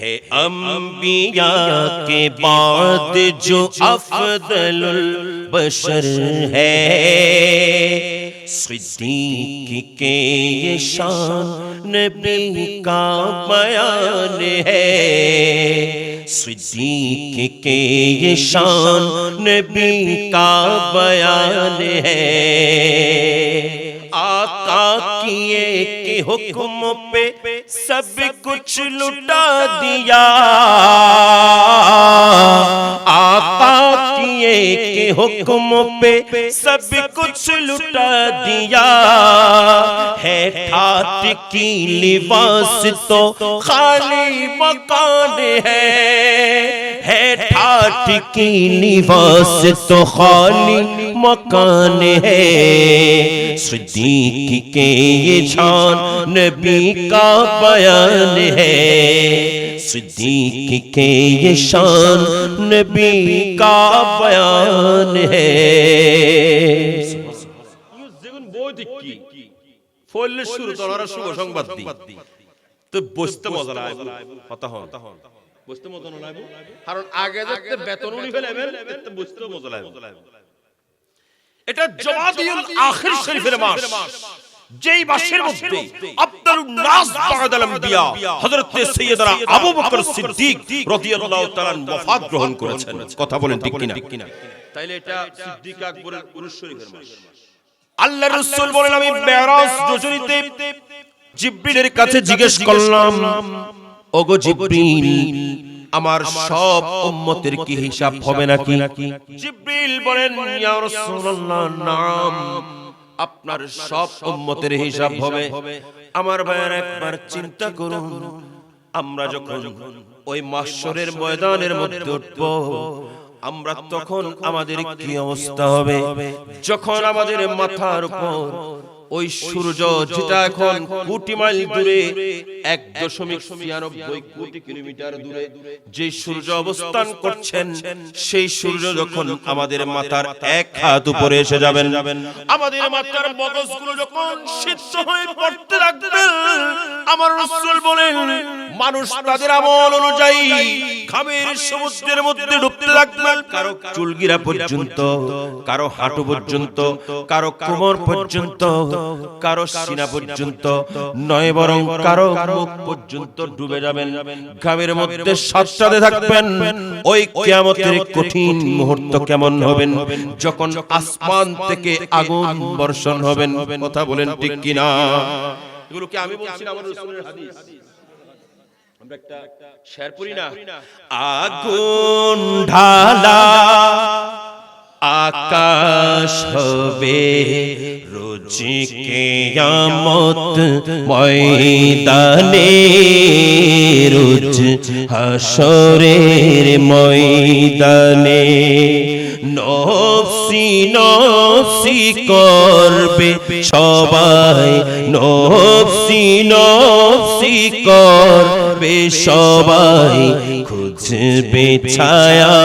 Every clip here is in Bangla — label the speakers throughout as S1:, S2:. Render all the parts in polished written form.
S1: है अंबिया के बाद जो अफदलुल बशर है, सिद्दीक के ये शान नबी का बयान है, सिद्दीक के ये शान नबी का बयान है। आका किए के हुक्म पे सब कुछ लुटा दिया, आका किए के हुक्म पे सब कुछ लुटा दिया। है ठाट की लिबास तो खाली मकान है ठाट की लिबास तो खाली मकान है। सिद्दीक के ये शान नबी का बयान है, सिद्दीक के ये शान नबी का बयान है। ফলে শুরু তোলার শুভ সংবাদ দি তো বসতে মজা লাগবে কথা হন বসতে মজা লাগবে কারণ আগে যেতে বেতন উনি ফেলেবেন এতে বসতে মজা লাগবে। এটা জমাদিউল আখির শরীফের মাস, যেই মাসের মধ্যে আফদালুন নাস বা'দাল আম্বিয়া হযরত সাইয়্যিদনা আবু বকর সিদ্দিক রাদিয়াল্লাহু তাআলা ওয়াফাত গ্রহণ করেছেন। কথা বলেন ঠিক কিনা? তাইলে এটা সিদ্দিক আকবরের উরুস শরীফের মাস। আল্লাহর রাসূল বলেন, আমি মেরাজ রজনীতে জিবরিলের কাছে জিজ্ঞেস করলাম, ওগো জিবরিল, আমার সব উম্মতের কি হিসাব হবে নাকি? জিবরিল বলেন, ইয়া রাসূলুল্লাহ, নাম, আপনার সব উম্মতের হিসাব হবে। আমার ভাইয়েরা, একবার চিন্তা করুন, আমরা যখন ওই মাহশরের ময়দানের মধ্যে উঠব, আমরা তখন আমাদের কি অবস্থা হবে? যখন আমাদের মাথার উপর ওই সূর্য, যেটা এখন কোটি মাইল দূরে 1.96 কোটি কিলোমিটার দূরে যে সূর্য অবস্থান করছেন, সেই সূর্য যখন আমাদের মাথার এক হাত উপরে এসে যাবেন, আমাদের মাথার মগজগুলো যখন সিদ্ধ হয়ে পড়তে লাগবে, আমার রাসূল বলেন, মানুষ তাদের আমল অনুযায়ী ঘামের সমুদ্রের মধ্যে ডুবতে লাগবে। কারো চুলগিরা পর্যন্ত, কারো হাঁটু পর্যন্ত, কারো কোমর পর্যন্ত, কারো সিনা পর্যন্ত নয়, বরং কারো মুখ পর্যন্ত ডুবে যাবেন, ঘামের মধ্যে সাতটাতে থাকবেন। ওই কিয়ামতের কঠিন মুহূর্ত কেমন হবেন? যখন আসমান থেকে আগুন বর্ষণ হবেন। কথা বলেন ঠিক কিনা? এগুলো কি আমি বলছি না, আমার রাসূলের হাদিস। আমরা একটা শের পড়ি না, আগুন ঢালা আকাশ হবে রোজ কিয়ামত ময়দানে, রোজ হাশরের ময়দানে। নফসি নফসি করবে সবাই, নফসি নফসি করবে সবাই, খুঁজবে ছায়া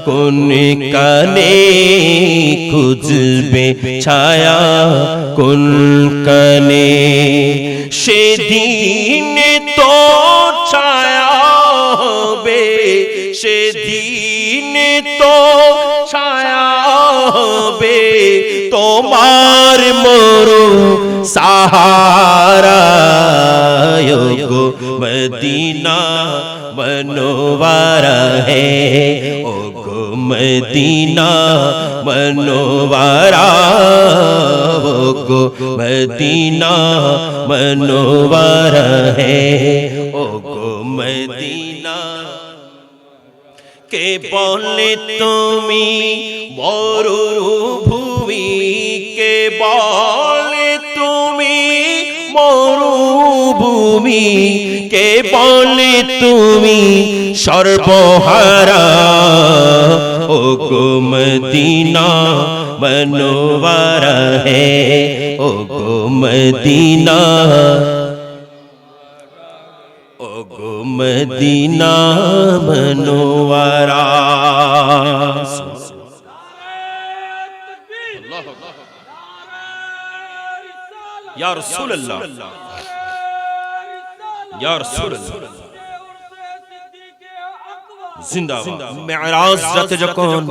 S1: কোন কানে, খুঁজবে ছায়া কোন কানে। সেদিন তো ছায়া হবে, সেদিন তো ছায়া হবে, তোমার মরু সাহারা গো মদিনা मनोवारा है, ओ गो मदीना मनोवारा, ओ गो मदीना मनोवारा है, ओ गो मदीना। के बोले तुमी मरुभूमि, के बोले तुमी মরুভূমি, কে বলে তুমি সর্বহারা, ও গো মদিনা মনোয়ারা হে, ও গো মদিনা, ও গো মদিনা মনোয়ারা। या रसूल अल्लाह, या रसूल अल्लाह। জিন্দাবাদ। মেরাজ রাতে যখন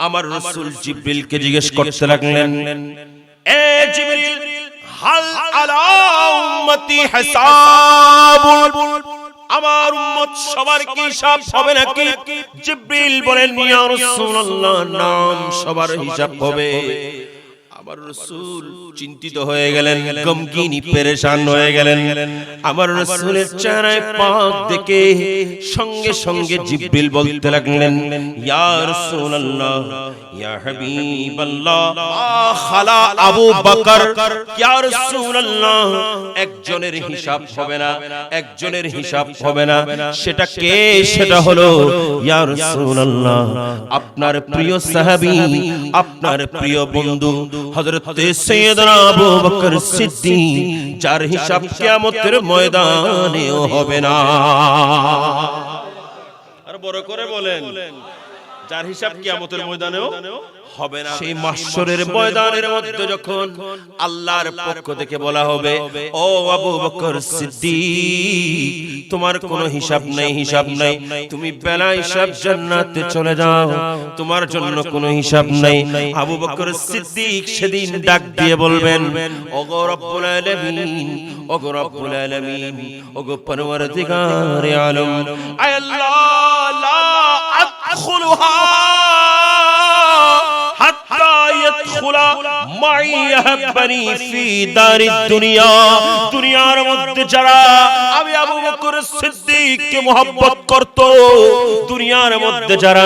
S1: আমার রাসূল জিবরিলকে জিজ্ঞেস করতে লাগলেন, এ জিবরিল, হাল আলা উম্মতি হিসাবুল, আমার উম্মত সবার কি হিসাব হবে নাকি? জিবরিল বলেন, ইয়া রাসূলুল্লাহ, নাম সবার হিসাব হবে। আমার রাসূল চিন্তিত হয়ে গেলেন, গমগিনি পেরেশান হয়ে গেলেন। আমার রাসূলের চেহারায় পাক দেখে সঙ্গে সঙ্গে জিবরিল বলতে লাগলেন, ইয়া রাসূলুল্লাহ, ইয়া হাবিবাল্লাহ, খালা আবু বকর, ইয়া রাসূলুল্লাহ, একজনের হিসাব হবে না, একজনের হিসাব হবে না। সেটা কে? সেটা হলো ইয়া রাসূলুল্লাহ আপনার প্রিয় সাহাবী, আপনার প্রিয় বন্ধু হযরত সাইয়েদনা আবু বকর সিদ্দিক, যার হিসাব কিয়ামতের ময়দানেও হবে না। আর বড় করে বলেন, যার হিসাব কিয়ামতের ময়দানেও হবে না। সেই মাহশরের ময়দানের মধ্যে যখন আল্লাহর পক্ষ থেকে বলা হবে, ও আবু বকর সিদ্দিক, তোমার কোনো হিসাব নাই, হিসাব নাই, তুমি বেলা হিসাব জান্নাতে চলে যাও, তোমার জন্য কোনো হিসাব নাই। আবু বকর সিদ্দিক সেদিন ডাক দিয়ে বলবেন, ওগো রব্বুল আলামিন, ওগো রব্বুল আলামিন, ওগো পরওয়ারদিগারে আলম, আয় আল্লাহ, লা আদখুলুহা হাত্তা ইয়াদখুলা মাই ইয়াহবানি ফি দারিদ দুনিয়া। দুনিয়ার মধ্যে যারা আমি আবু বকর সিদ্দিককে মহব্বত করত, দুনিয়ার মধ্যে যারা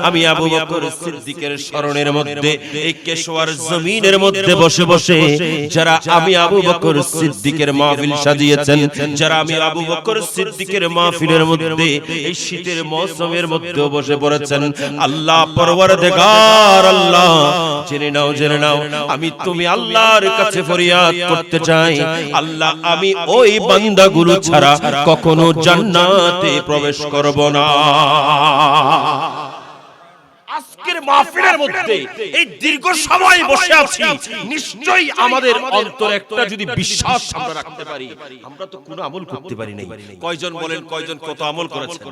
S1: আমি আবু বকর সিদ্দিকের স্মরণের মধ্যে এই কেশোয়ার জমিনের মধ্যে বসে বসে যারা আমি আবু বকর সিদ্দিকের মাহফিল সাজিয়েছেন, যারা আমি আবু বকর সিদ্দিকের মাহফিলের মধ্যে এই শীতের মৌসুমের মধ্যে বসে পড়েছেন, আল্লাহ পরওয়ারদিগার, আল্লাহ জেনে নাও, জেনে নাও, আমি তুমি আল্লাহর কাছে ফরিয়াদ করতে চাই, আল্লাহ আমি ওই বান্দাগুলো ছাড়া কখনো জান্নাতে প্রবেশ করব না। আজকের মাহফিলের মধ্যে এই দীর্ঘ সময় বসে আছি, নিশ্চয়ই আমাদের অন্তরে একটা যদি বিশ্বাস আমরা রাখতে পারি, আমরা তো কোনো আমল করতে পারি নাই। কয়জন বলেন, কয়জন কত আমল করেছেন?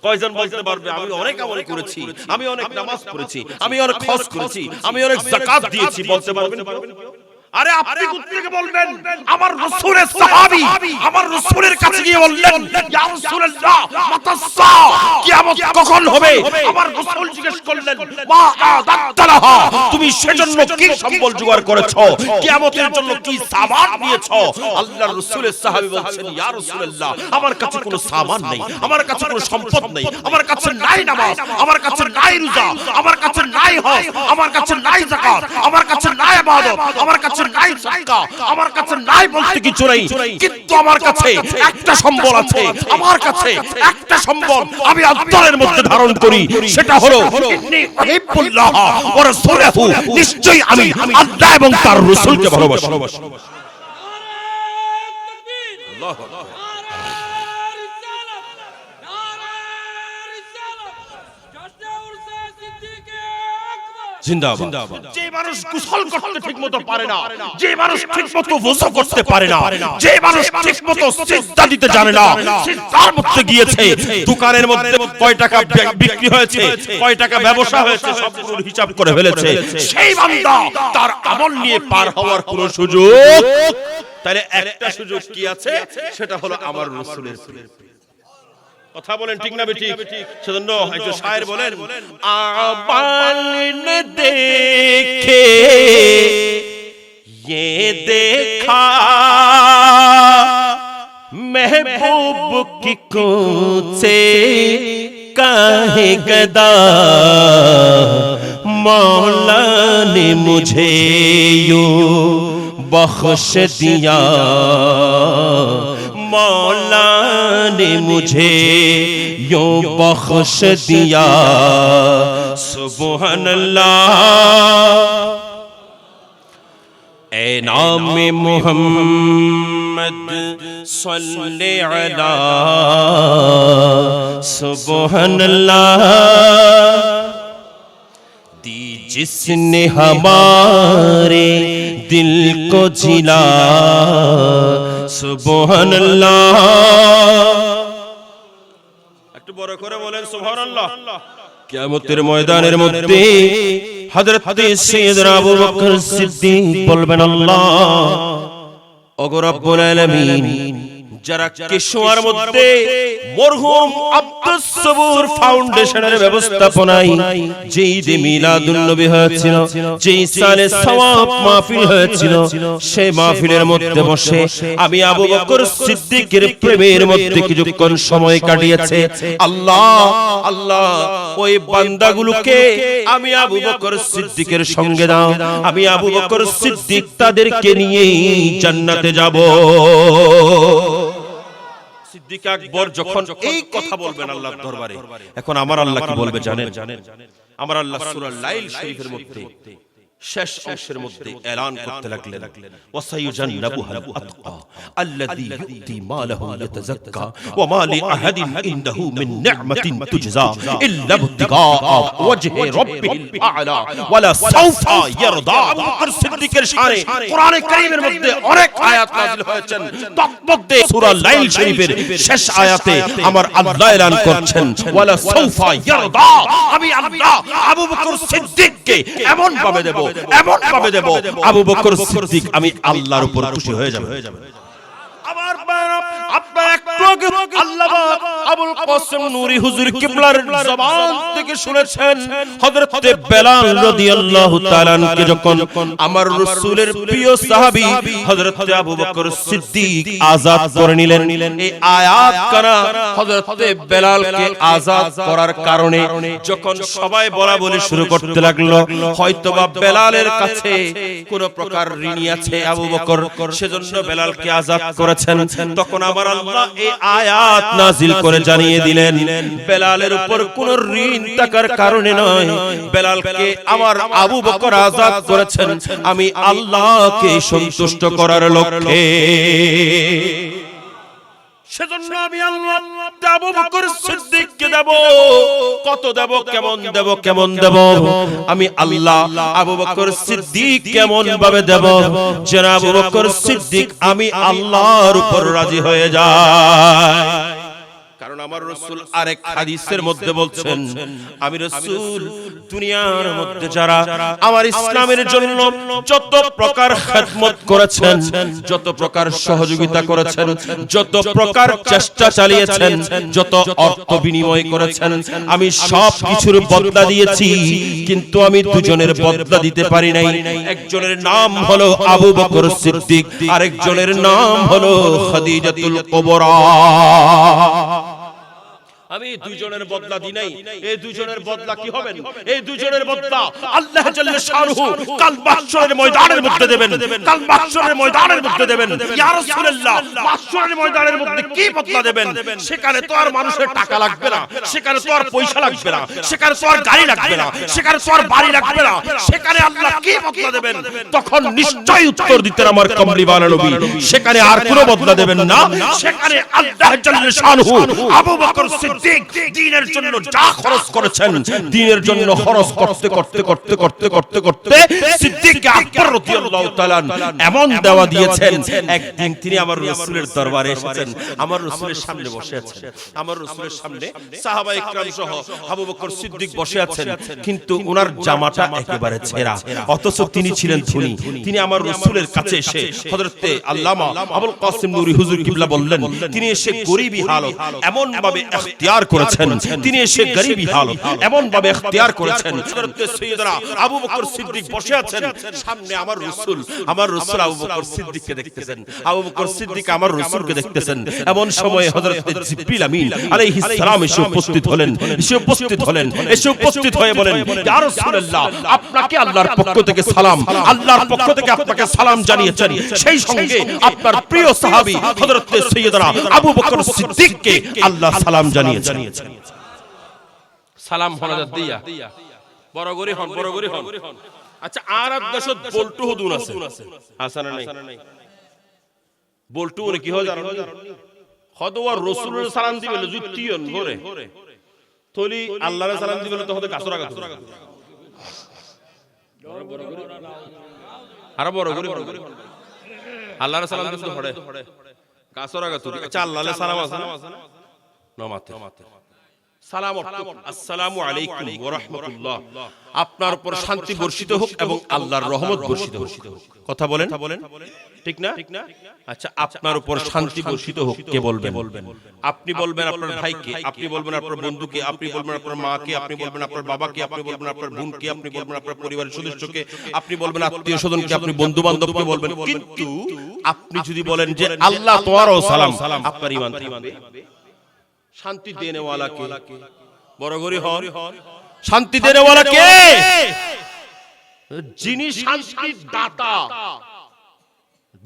S1: কয়জন বলতে পারবে আমি অনেক আমল করেছি, আমি অনেক নামাজ পড়েছি, আমি অনেক হজ করেছি, আমি অনেক যাকাত দিয়েছি? বলতে পারবেন? আরে আপনি কোত্থেকে বলবেন? আমার রাসূলের সাহাবী আমার রাসূলের কাছে গিয়ে বললেন, ইয়া রাসূলুল্লাহ, মাতা সা, কিয়ামত কখন হবে? আমার রাসূল জিজ্ঞেস করলেন, মা আদাতালাহা, তুমি সেজন্য কি সম্বল জোগাড় করেছো? কিয়ামতের জন্য কি সামান নিয়েছো? আল্লাহর রাসূলের সাহাবী বলছেন, ইয়া রাসূলুল্লাহ, আমার কাছে কোনো সামান নেই, আমার কাছে কোনো সম্পদ নেই, আমার কাছে নাই নামাজ, আমার কাছে নাই রোজা, আমার কাছে নাই হজ, আমার কাছে নাই যাকাত, আমার কাছে নাই ইবাদত, আমার কাছে নাই সাদকা, আমার কাছে নাই বলতে কিছু নেই, কিন্তু আমার কাছে একটা সম্বল আছে, আমার কাছে একটা সম্বল আমি অন্তরের মধ্যে ধারণ করি, সেটা হলো ইন্নী উহিব্বুল্লাহ ওয়া রাসূলহু, নিশ্চয়ই আমি আল্লাহ এবং তার রাসূলকে ভালোবাসি। আল্লাহু আকবার। জিন্দাবাদ। যে মানুষ গোসল করতে ঠিকমতো পারে না, যে মানুষ ঠিকমতো ওযু করতে পারে না, যে মানুষ ঠিকমতো সিজদা দিতে জানে না, সিজদার মধ্যে গিয়েছে, দোকানের মধ্যে কয় টাকা বিক্রি হয়েছে, কয় টাকা ব্যবসা হয়েছে, সবগুলোর হিসাব করে ফেলেছে, সেই বান্দা তার আমল নিয়ে পার হওয়ার কোনো সুযোগ, তাহলে একটা সুযোগ কি আছে? সেটা হলো আমার রাসূলের প্রেম। কথা বলেন ঠিক না বেঠিক? সেজন্য একজন শায়ের বলেন, আমাল নে দেখে ये देखा महबूब की कूद से काहे गदा, मौला ने मुझे यूं बख्श दिया, मौला ने मुझे यूं बख्श दिया, सुबहान अल्लाह। ए नाम मुहम्मद सल्ले अला सुबहान अल्लाह, दी जिसने हमारे दिल को जिला, सुबहान अल्लाह। একটু বড় করে বলেন সুবহানাল্লাহ। কিয়ামতের ময়দানের মধ্যে হযরত সাইয়েদনা আবু বকর সিদ্দিক বলবেন, আল্লাহ ওগো রব্বুল আলামিন, যারা কেশোয়ার মধ্যে মরহুম আব্দুস সবুর ফাউন্ডেশনের ব্যবস্থাপনায় যে ঈদে মিলাদুন নবী হয়েছিল, যে সালে সওয়াব মাহফিল হয়েছিল, সেই মাহফিলের মধ্যে বসে আমি আবু বকর সিদ্দিকের প্রেমের মধ্যে কিছুক্ষণ সময় কাটিয়েছে, আল্লাহ আল্লাহ ওই বান্দাগুলোকে আমি আবু বকর সিদ্দিকের সঙ্গে দাও, আমি আবু বকর সিদ্দিক তাদেরকে নিয়ে জান্নাতে যাব। সিদ্দিক আকবর যখন এই কথা বলবেন আল্লাহর দরবারে, এখন আমার আল্লাহ কি বলবে জানেন? আমার আল্লাহ সূরা লাইল শরীফের মধ্যে শেষ অংশের মধ্যে এলান করতে লাগলেন, ওয়াসায়ুজান্নাবুহাল আতকা আল্লাযী ইউতি মালাহু ইয়াতাযাক্কা ওয়া মা লিআহাদিন ইনদাহু মিন নি'মাতিন তুজজা ইল্লা ইবতিগাআ ওয়াজহি রাব্বিহিল আ'লা ওয়ালা সাওফা ইয়ারদা। আবু বকর সিদ্দিকের শানে কোরআনে কারীমের মধ্যে অনেক আয়াত নাযিল হয়েছেন, তার মধ্যে সূরা লাইল শরীফের শেষ আয়াতে আমার আল্লাহ এলান করছেন, ওয়ালা সাওফা ইয়ারদা, আমি আল্লাহ আবু বকর সিদ্দিককে এমন ভাবে দেব, এমন ভাবে দেব, আবু বকর সিদ্দিক আমি আল্লাহর উপর খুশি হয়ে যাবে। আবার আপনারা একটু আগে আল্লামা আবুল কাসেম নূরী হুজুর কিবলার জবান থেকে শুনেছেন, হযরত বেলাল রাদিয়াল্লাহু তাআলা কে যখন আমার রাসূলের প্রিয় সাহাবী হযরত আবু বকর সিদ্দিক আযাদ করে নিলেন, এই আয়াত কানা হযরত বেলালকে আযাদ করার কারণে যখন সবাই বলাবলি শুরু করতে লাগলো, হয়তোবা বেলালের কাছে কোন প্রকার ঋণী আছে আবু বকর, সেজন্য বেলালকে আযাদ করেছেন। তখন আমার আল্লাহ এই আয়াত নাযিল করে জানিয়ে দিলেন, বেলালের উপর কোন ঋণ থাকার কারণে নয়, বেলালকে আমার আবু বকর আযাদ করেছেন আমি আল্লাহকে সন্তুষ্ট করার লক্ষ্যে। সেজন্য আমি আল্লাহ আবু বকর সিদ্দিককে দেব, কত দেব, কেমন দেব, কেমন দেব, আমি আল্লাহ আবু বকর সিদ্দিক কেমন ভাবে দেব যেন আবু বকর সিদ্দিক আমি আল্লাহর উপর রাজি হয়ে যায়। কারণ আমার রাসূল আরেক হাদিসের মধ্যে বলছেন, আমি রাসূল দুনিয়ার মধ্যে যারা আমার ইসলামের জন্য যত প্রকার খিদমত করেছেন, যত প্রকার সহযোগিতা করেছেন, যত প্রকার চেষ্টা চালিয়েছেন, যত অর্থ বিনিময় করেছেন, আমি সব কিছুর বদলা দিয়েছি, কিন্তু আমি দুজনের বদলা দিতে পারি নাই। একজনের নাম হলো আবু বকর সিদ্দিক, আরেকজনের নাম হলো খাদিজাতুল কুবরা। আমি দুইজনের বদলা দিই নাই। এই দুইজনের বদলা কি হবেন? এই দুইজনের বদলা আল্লাহ জাল্লা শানুহু কাল মাহশরের ময়দানের মধ্যে দেবেন, কাল মাহশরের ময়দানের মধ্যে দেবেন। ইয়া রাসূলুল্লাহ, মাহশরের ময়দানের মধ্যে কি বদলা দেবেন? সেখানে তো আর মানুষের টাকা লাগবে না, সেখানে তো আর পয়সা লাগবে না, সেখানে তো আর গাড়ি লাগবে না, সেখানে তো আর বাড়ি লাগবে না, সেখানে আল্লাহ কি বদলা দেবেন? তখন নিশ্চয়ই উত্তর দিতেন আমার কমলিওয়ালা নবী, সেখানে আর কোনো বদলা দেবেন না, সেখানে আল্লাহ জাল্লা শানুহু আবু বকর দ্বীনের জন্য যা খরচ করেছেন, দ্বীনের জন্য খরচ করতে করতে করতে করতে করতে করতে সিদ্দিক আকবর রাদিয়াল্লাহু তাআলা এমন দেওয়া দিয়েছেন, একদিন তিনি আমার রাসূলের দরবারে এসেছেন, আমার রাসূলের সামনে বসে আছেন, আমার রাসূলের সামনে সাহাবায়ে ইকরাম সহ আবু বকর সিদ্দিক বসে আছেন, কিন্তু ওনার জামাটা একেবারে ছেঁড়া, অথচ তিনি ছিলেন ধনী। তিনি আমার রাসূলের কাছে এসে হযরতে আল্লামা আবুল কাসেম নূরী হুজুর কিবলা বললেন, তিনি এসে গরীবী হালত এমন ভাবে ইখতিয়ার করেছেন, তিনি এসে গরীবী হালত এমন ভাবে ইখতিয়ার করেছেন, হযরতে সাইয়েদনা আবু বকর সিদ্দিক বসে আছেন, সামনে আমার রাসূল আবু বকর সিদ্দিককে দেখতেছেন, আবু বকর সিদ্দিক আমার রাসূলকে দেখতেছেন। এমন সময় হযরতে জিবরিল আমিন আলাইহিস সালাম এসে উপস্থিত হলেন, এসে উপস্থিত হয়ে বলেন, ইয়া রাসূলুল্লাহ, আপনাকে আল্লাহর পক্ষ থেকে সালাম, আল্লাহর পক্ষ থেকে আপনাকে সালাম জানিয়েছেন, সেই সঙ্গে আপনার প্রিয় সাহাবী হযরতে সাইয়েদনা আবু বকর সিদ্দিককে আল্লাহ সালাম জানিয়েছেন। সালাম হনাজাত দিয়া বড় গরি হন, বড় গরি হন। আচ্ছা, আর দেশত বলটু হুদুন আছে, আছে না নাই? বলটু কি হয় জানো? হদওয়ার রাসূলের সালাম দিবেলে জুতিয়ন ঘরে তলি আল্লাহর সালাম দিবেলে তো হতে গাছরা গাছ আর বড় গরি আল্লাহর সালাম দিতে হড়ে গাছরা গাছ। আচ্ছা, আল্লাহর সালাম আছে না? না মাতে সালাম অর্থ আসসালামু আলাইকুম ওয়া রাহমাতুল্লাহ, আপনার উপর শান্তি বর্ষিত হোক এবং আল্লাহর রহমত বর্ষিত হোক। কথা বলেন ঠিক না? আচ্ছা, আপনার উপর শান্তি বর্ষিত হোক কে বলবেন? আপনি বলবেন আপনার ভাইকে, আপনি বলবেন আপনার বন্ধুকে, আপনি বলবেন আপনার মাকে, আপনি বলবেন আপনার বাবাকে, আপনি বলবেন আপনার বোনকে, আপনি বলবেন আপনার পরিবারের সদস্যকে, আপনি বলবেন আত্মীয় স্বজনকে, আপনি বন্ধু বান্ধবকে বলবেন। কিন্তু আপনি যদি বলেন যে আল্লাহ তোমারও সালাম, আপনার ঈমান থাকবে। শান্তি দেনেওয়ালা কে? বড় করে হন। শান্তি দেনেওয়ালা কে? যিনি শান্তির দাতা,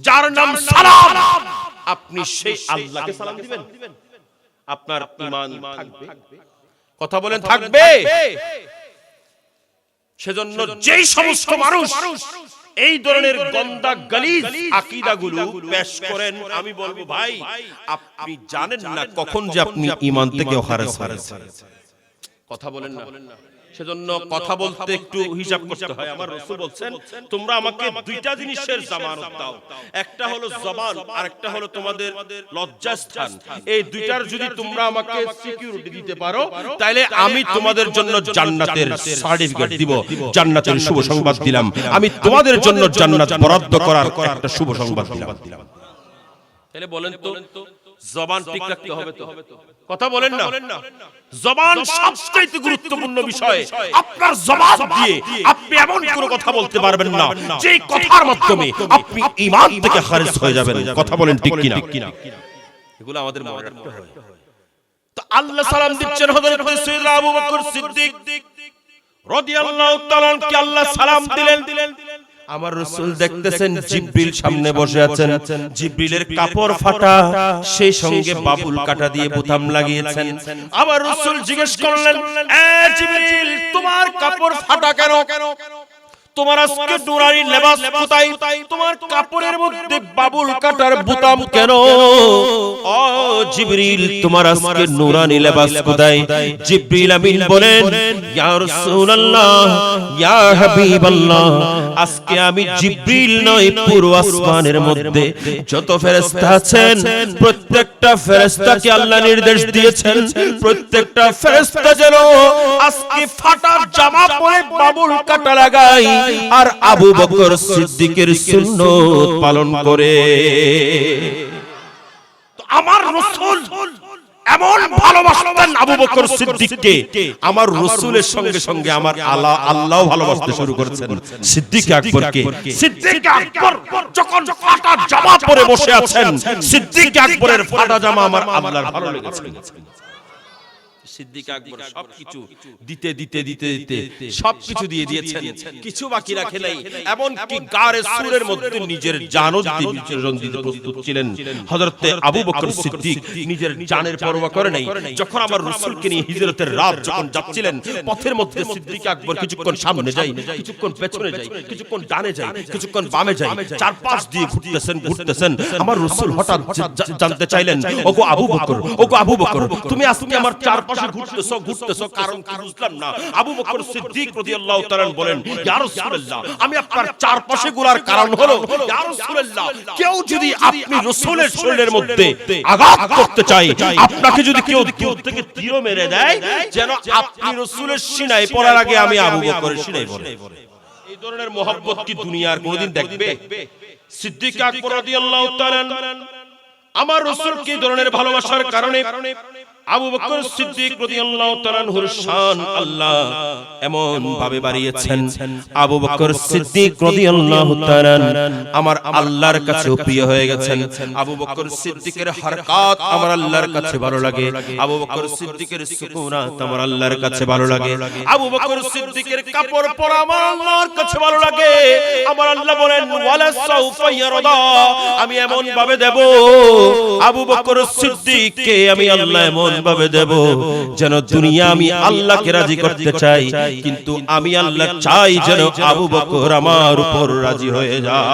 S1: যার নাম সালাম, আপনি সেই আল্লাহকে সালাম দিবেন, আপনার ঈমান থাকবে। কথা বলেন থাকবে? সেজন্য যেই সমস্ত মানুষ এই ধরনের গন্দা গালিজ আকীদাগুলো পেশ করেন, আমি বলবো ভাই আপনি জানেন না কখন যে আপনি ঈমান থেকে খারেজ হয়েছেন। কথা বলেন না। সেজন্য কথা বলতে একটু হিসাব করতে হয়। আমার রাসূল বলছেন তোমরা আমাকে দুইটা জিনিসের জামানত দাও, একটা হলো জবান আর একটা হলো তোমাদের লজ্জাস্থান। এই দুইটার যদি তোমরা আমাকে সিকিউরিটি দিতে পারো তাহলে আমি তোমাদের জন্য জান্নাতের সার্টিফিকেট দিব, জান্নাতের শুভ সংবাদ দিলাম, আমি তোমাদের জন্য জান্নাত বরাদ্দ করার একটা শুভ সংবাদ দিলাম। তাহলে বলেন তো জবান ঠিক রাখতে হবে তো? কথা বলেন না। জবান সবচেয়ে গুরুত্বপূর্ণ বিষয়। আপনার জবান দিয়ে আপনি এমন কোনো কথা বলতে পারবেন না যে কথার মাধ্যমে আপনি ঈমান থেকে খারিজ হয়ে যাবেন। কথা বলেন ঠিক কিনা? এগুলো আমাদের মনে রাখতে হবে। তো আল্লাহ সালাম দিচ্ছেন হযরত সাইয়েদনা আবু বকর সিদ্দিক রাদিয়াল্লাহু তাআলা কে আল্লাহ সালাম দিলেন। আমার রাসূল দেখতেছেন জিবরিল সামনে বসে আছেন, জিবরিলের কাপড় ফাটা, সেই সঙ্গে বাবুল কাটা দিয়ে বোতাম লাগিয়েছেন। আমার রাসূল জিজ্ঞেস করলেন, এ জিবরিল তোমার কাপড় ফাটা কেন? তোমার আজকে নুরানি লেবাস কোথায়? তোমার কাপড়ের মধ্যে বাবুল কাটার বোতাম কেন? ও জিবরিল তোমার আজকে নুরানি লেবাস কোথায়? জিবরিল আমিন বলেন, ইয়া রাসূলুল্লাহ, ইয়া হাবিবাল্লাহ, আজকে আমি জিবরিল নয়, পুরো আসমানের মধ্যে যত ফেরেশতা আছেন প্রত্যেকটা ফেরেশতাকে আল্লাহ নির্দেশ দিয়েছেন প্রত্যেকটা ফেরেশতা যেন আজকে ফাটা জামা পরে বাবুল কাটা লাগায় আর আবু বকর সিদ্দিকের সুন্নাত পালন করে। তো আমার রাসূল এমন ভালোবাসতেন আবু বকর সিদ্দিককে, আমার রাসূলের সঙ্গে সঙ্গে আমার আল্লাহ ভালোবাসতে শুরু করেছেন সিদ্দিক আকবরকে। সিদ্দিক আকবর যখন ফাটা জামা পরে বসে আছেন, সিদ্দিক আকবরের ফাটা জামা আমার আল্লাহর ভালো লেগেছে। সিদ্দিক আকবর সবকিছু দিতে দিতে দিতে দিতে সবকিছু দিয়ে দিয়েছেন, কিছু বাকি রাখে নাই। এমন কি গারে সুরের মধ্যে নিজের জানও দিতে প্রস্তুত ছিলেন। হযরত আবু বকর সিদ্দিক নিজের জানের পরোয়া করে নাই। যখন আমার রাসূলকে নিয়ে হিজরতের রাত যখন যাচ্ছিলেন, পথের মধ্যে সিদ্দিক আকবর কিছুক্ষণ সামনে যায়, কিছুক্ষণ পেছনে যায়, কিছুক্ষণ ডানে যায়, কিছুক্ষণ বামে যায়, চারপাশ দিয়ে ঘুরতেছেন। আমার রাসূল হঠাৎ জানতে চাইলেন, ওগো আবু বকর, ওগো আবু বকর, তুমি আজকে আমার চারপাশে ঘুরতেছো কারণ কি বুঝলাম না। আবু বকর সিদ্দিক রাদিয়াল্লাহু তাআলা বলেন, ইয়া রাসূলুল্লাহ, আমি আপনার চারপাশে ঘোরার কারণ হলো, ইয়া রাসূলুল্লাহ, কেউ যদি আপনি রাসূলের শরীরের মধ্যে আঘাত করতে চায়, আপনাকে যদি কেউ দূর থেকে তীর মেরে দেয়, যেন আপনি রাসূলের সিনায় পড়ার আগে আমি আবু বকরের সিনায় পড়ি। এই ধরনের মহব্বত কি দুনিয়ার কোনোদিন দেখবে? সিদ্দিক আকবর রাদিয়াল্লাহু তাআলা আমার রাসূলকে এই ধরনের ভালোবাসার কারণে আবু বকর সিদ্দিক রাদিয়াল্লাহু তাআলা আনহুর শান আল্লাহ এমন ভাবে বাড়িয়েছেন। আবু বকর সিদ্দিক রাদিয়াল্লাহু তাআলা আমার আল্লাহর কাছে প্রিয় হয়ে গেছেন। আবু বকর সিদ্দিকের হারকাত আমার আল্লাহর কাছে ভালো লাগে, আবু বকর সিদ্দিকের সুকুনাত আমার আল্লাহর কাছে ভালো লাগে, আবু বকর সিদ্দিকের কাপড় পরা আমার আল্লাহর কাছে ভালো লাগে। আমার আল্লাহ বলেন, ওয়ালা সাউফা ইয়ারদা, আমি এমন ভাবে দেব আবু বকর সিদ্দিককে, আমি আল্লাহ এমন ভাবে দেব যেন দুনিয়া আমি আল্লাহকে রাজি করতে চাই, কিন্তু আমি আল্লাহ চাই যেন আবু বকর আমার উপর রাজি হয়ে যায়।